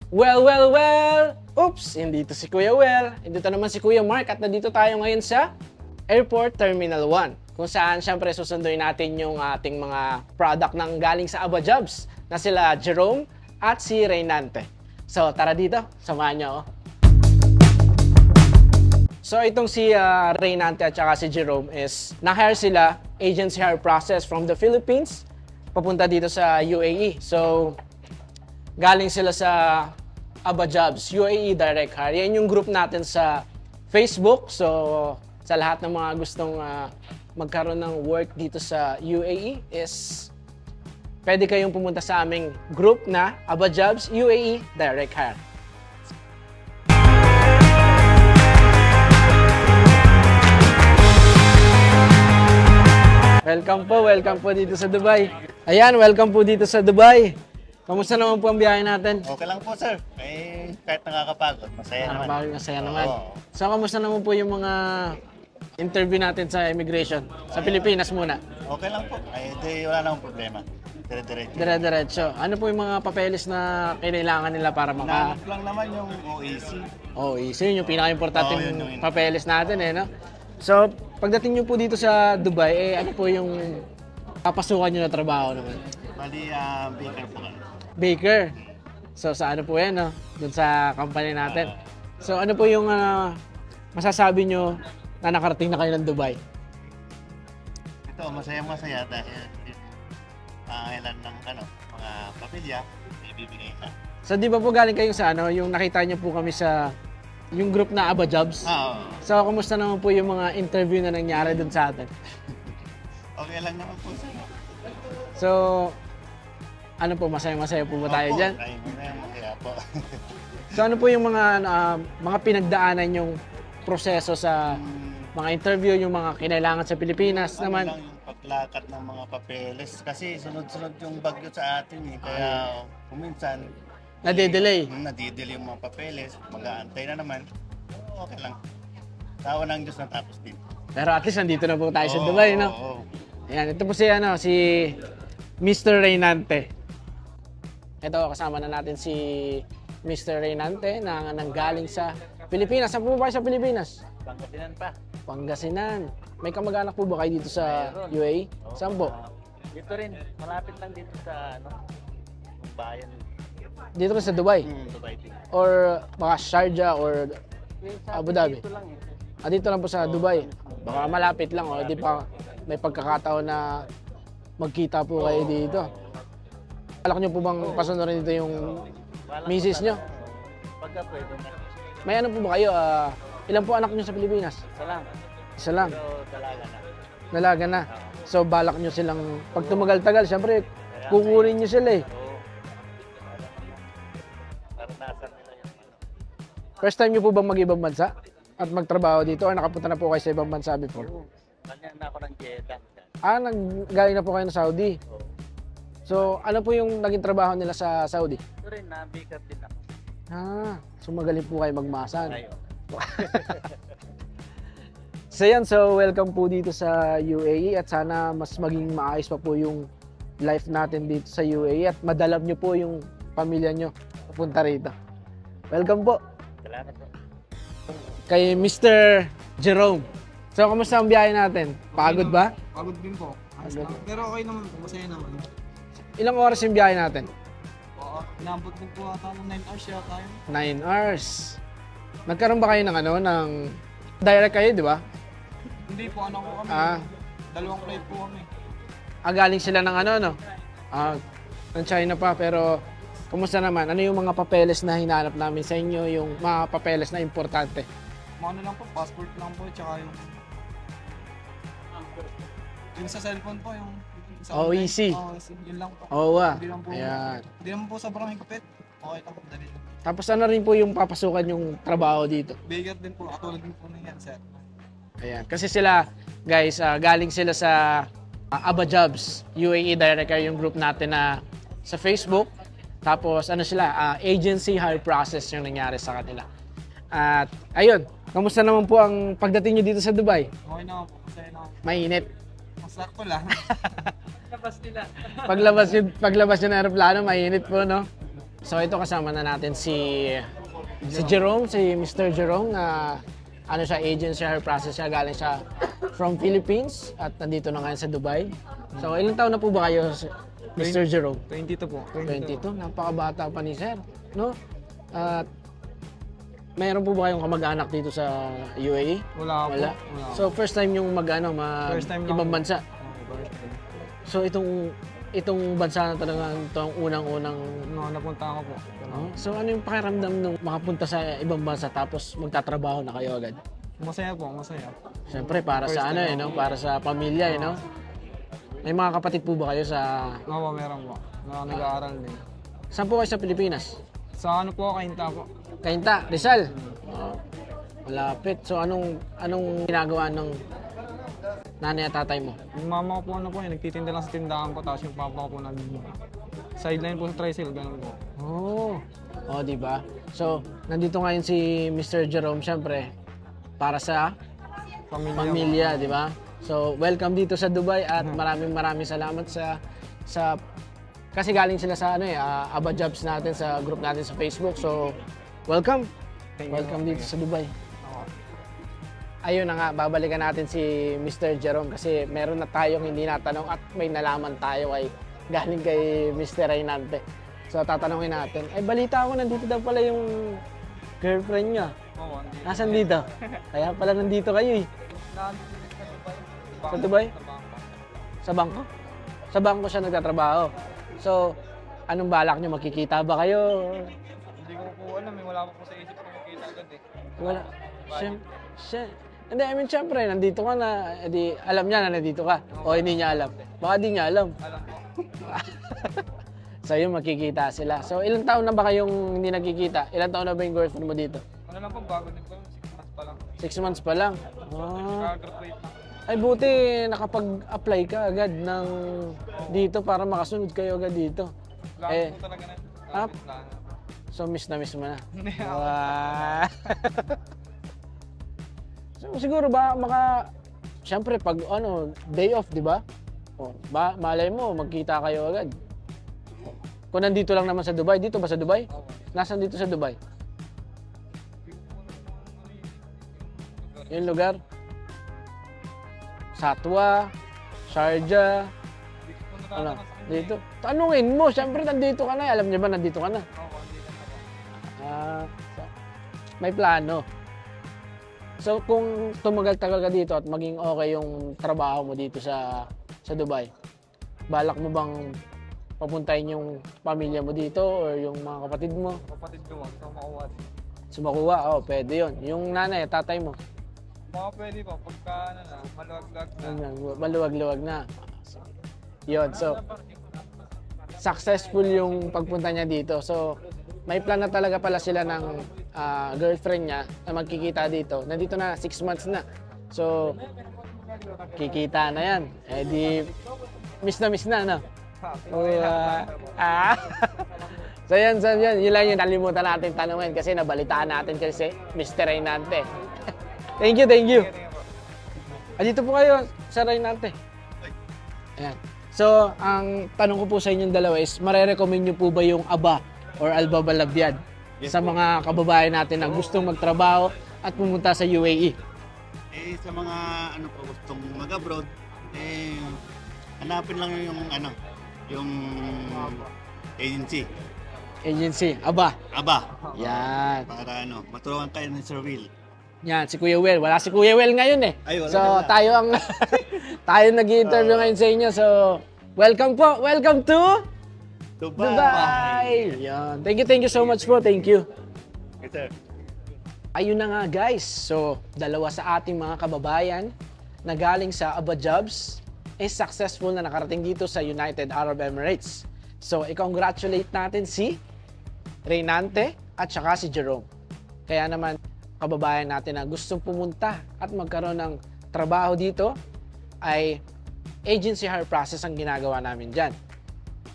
Well! Oops! Hindi to si Kuya Well. Dito naman si Kuya Mark at nandito tayo ngayon sa Airport Terminal 1 kung saan syempre susunduin natin yung ating mga product ng galing sa Aba Jobs na sila Jerome at si Reynante. So tara dito, samahan niyo ako. So itong si Reynante at saka si Jerome is na-hire sila, agency hire process from the Philippines papunta dito sa UAE. So galing sila sa Aba Jobs, UAE Direct Hire. Yan yung group natin sa Facebook. So sa lahat ng mga gustong magkaroon ng work dito sa UAE is pwede kayong pumunta sa aming group na Aba Jobs UAE Direct Hire. Welcome po dito sa Dubai. Ayan, welcome po dito sa Dubai. Kamusta naman po ang biyahe natin? Okay lang po, sir. Kahit nakakapagod, masaya naman. Masaya naman. So, kamusta naman po yung mga interview natin sa immigration? Sa Pilipinas muna. Okay lang po. Wala namang problema. Dire-diretso. Ano po yung mga papeles na kailangan nila para Nahanap lang naman yung OEC. OEC, yung pinaka-importanting papeles natin no? So, pagdating nyo po dito sa Dubai, ano po yung papasukan nyo na trabaho naman? Bali, baker po kami. Baker. So, sa ano po yan, no? Doon sa company natin. So, ano po yung masasabi nyo na nakarating na kayo ng Dubai? Ito, masaya-masaya dahil ilan ng mga papilya, ibibigay ka. So, di ba po galing kayo sa yung nakita nyo po kami sa yung group na Aba Jobs? Oo. So, kumusta naman po yung mga interview na nangyari doon sa atin? Okay lang naman po, sir. So, ano po, masaya-masaya po ba tayo dyan? Masaya po. So, ano po yung mga pinagdaanan yung proseso sa mga interview, yung mga kinailangan sa Pilipinas naman? Lang yung paglakad ng mga papeles kasi sunod-sunod yung bagyo sa atin kaya kuminsan nadidelay yung mga papeles, mag-aantay na naman. Okay lang. Tawa ng Diyos natapos din. Pero at least nandito na po tayo sa Dubai, no? Oo. Ayan, ito po si Mr. Reynante. Ito, kasama na natin si Mr. Reynante na nanggaling sa Pilipinas. Saan po ba kayo sa Pilipinas? Pangasinan pa. Pangasinan. May kamag-anak po ba kayo dito sa UAE? Saan po? Dito rin. Malapit lang dito sa bayan. Dito rin sa Dubai? Dubai din. Or baka Sharjah or Abu Dhabi? Dito lang Dito lang po sa Dubai. Baka malapit lang o di pa may pagkakataon na magkita po kayo dito. Alak nyo po bang pasunurin dito yung misis nyo? Pagka pwede na. May ano po ba kayo? Ilan po anak nyo sa Pilipinas? Isa lang. Isa lang. Pero dalaga na. Dalaga na. So balak nyo silang, pag tumagal-tagal, syempre kukunin nyo sila eh. Naranasan nila yung First time nyo po bang mag-ibang bansa? At magtrabaho dito? Or nakapunta na po kayo sa ibang bansa before? Kanya na ako ng Jeddah. Galing na po kayo ng Saudi? So, ano po yung naging trabaho nila sa Saudi? Ito rin, nabigat din ako. So magaling po kayo magmasan. Ayun. So welcome po dito sa UAE at sana mas maging maayos pa po yung life natin dito sa UAE at madalab nyo po yung pamilya nyo pupunta rito. Welcome po. Salamat po. Kay Mr. Jerome. So, kamusta ang biyahe natin? Pagod ba? Pagod din po. Pero okay naman po, masaya naman. Ilang oras yung biyahe natin? Oo, inabot din po ata ng 9 hours yata tayo. 9 hours. Nagkaroon ba kayo ng direct kayo, di ba? Hindi po, ko kami. Dalawang flight po kami. Galing sila ng ng China pa, pero kumusta naman? Ano yung mga papeles na hinanap namin sa inyo, yung mga papeles na importante? Mga lang po, passport lang po, tsaka yung sa cellphone po, yung OEC. Yun lang po. Hindi lang po, ayan. Hindi naman po sobrang higpit. Okay lang po, dali lang. Tapos ano rin po yung papasukan yung trabaho dito? Bigger din po, katulad din po na yan, sir. Ayan. Kasi sila, guys, galing sila sa Aba Jobs, UAE Direct Hire, yung group natin na sa Facebook. Tapos ano sila, agency hire process yung nangyari sa kanila. At ayun, kamusta naman po ang pagdating nyo dito sa Dubai? Okay naman po, masaya naman. Mainit. Masakto lang. Paglabas yun ng aeroplano, mainit po, no? So ito kasama na natin si Jerome, si Mr. Jerome na ano siya, agent siya, her process siya, galing siya from Philippines at nandito na ngayon sa Dubai. So ilang taon na po ba kayo, Mr. Jerome? 22 po. 22, napakabata pa ni Sir, no? At mayroon po ba kayong kamag-anak dito sa UAE? Wala po. Wala. So first time yung First time lang ibang po. bansa. First time. So itong bansa na talaga itong unang-unang Napunta ako po. So ano yung pakiramdam nung makapunta sa ibang bansa tapos magtatrabaho na kayo agad? Masaya po, masaya. Siyempre para sa ano no? Para sa pamilya no? May mga kapatid po ba kayo sa... Oo, meron po. Nag-aaral din. Saan po kayo sa Pilipinas? Sa ano po, Kainta po. Kainta, Rizal. Malapit. So anong ginagawa ng nanay at tatay mo? Yung mama ko po ano po, nagtitinda lang sa tindahan po, tapos yung papa ko po sideline po sa tricycle, ganun po. Oh, di ba? So, nandito ngayon si Mr. Jerome, syempre, para sa pamilya, di ba? So, welcome dito sa Dubai at maraming salamat sa kasi galing sila sa Aba Jobs natin sa group natin sa Facebook. So, welcome. Welcome dito sa Dubai. Ayun na nga, babalikan natin si Mr. Jerome kasi meron na tayong hindi natanong at may nalaman tayo galing kay Mr. Reynante. So tatanungin natin, balita ako nandito daw pala yung girlfriend niya. Oo, Nasaan dito? Kaya pala nandito kayo Sa Dubai? Sa bangko? Sa bangko siya nagtatrabaho. So, anong balak niyo? Makikita ba kayo? Hindi ko po alam, wala pa po sa isip ko makita agad Wala. Hindi, syempre, nandito ka na, alam niya na nandito ka. O hindi niya alam. Baka di niya alam. Alam po. So yun, makikita sila. So ilang taon na ba kayong hindi nagkikita? Ilang taon na ba yung girlfriend mo dito? Ano lang po, bago din po, 6 months pa lang. 6 months pa lang. Kaka-graduate na. Ay buti nakapag-apply ka agad ng dito para makasunod kayo agad dito. Plano po talaga na. Ah, Plano. so miss na mo na. Hindi So siguro syempre pag day off, di ba? Malay mo, magkita kayo agad. Kung nandito lang naman sa Dubai, dito ba sa Dubai? Nasaan dito sa Dubai? Yung lugar? Satwa, Sharjah, dito. Tanungin mo, syempre nandito ka na. Alam niyo ba nandito ka na? May plano. So kung tumagal-tagal ka dito at maging okay yung trabaho mo dito sa Dubai, balak mo bang papuntahin yung pamilya mo dito or yung mga kapatid mo? Kapatid ko, sa makuha. Sumakuha? Pwede yun. Yung nanay at tatay mo? Mga pwede po, pagka maluwag-luwag na. Maluwag-luwag na. Yun, so successful yung pagpunta niya dito. So may plan na talaga pala sila ng girlfriend niya na magkikita dito. Nandito na 6 months na. So kikita na yan. Miss na, no? So yan. Yun lang yung nalimutan natin tanungin kasi nabalitaan natin kasi Mr. Reynante. Thank you. Dito po kayo, Sir Reynante. Ayan. So, ang tanong ko po sa inyong dalawa is, marerecommend nyo po ba yung Aba or Albabalabyad sa mga kababayan natin na gustong magtrabaho at pumunta sa UAE? Sa mga gustong mag-abroad, hanapin lang yung agency. Aba. Yan. Para maturuan kayo ni Sir Will. Yan, si Kuya Will. Wala si Kuya Will ngayon eh. Ay, wala so, na. tayo nag-i-interview ngayon sa inyo. So, welcome po. Welcome to Dubai. Yan. Thank you so much po. Thank you. Yes, sir. Ayun na nga guys. So, dalawa sa ating mga kababayan na galing sa Aba Jobs is successful na nakarating dito sa United Arab Emirates. So, i-congratulate natin si Reynante at saka si Jerome. Kaya naman, kababayan natin na gustong pumunta at magkaroon ng trabaho dito ay agency hire process ang ginagawa namin dyan.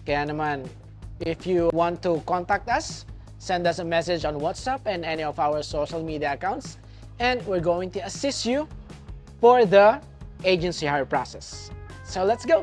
Kaya naman, if you want to contact us, send us a message on WhatsApp and any of our social media accounts and we're going to assist you for the agency hire process. So let's go!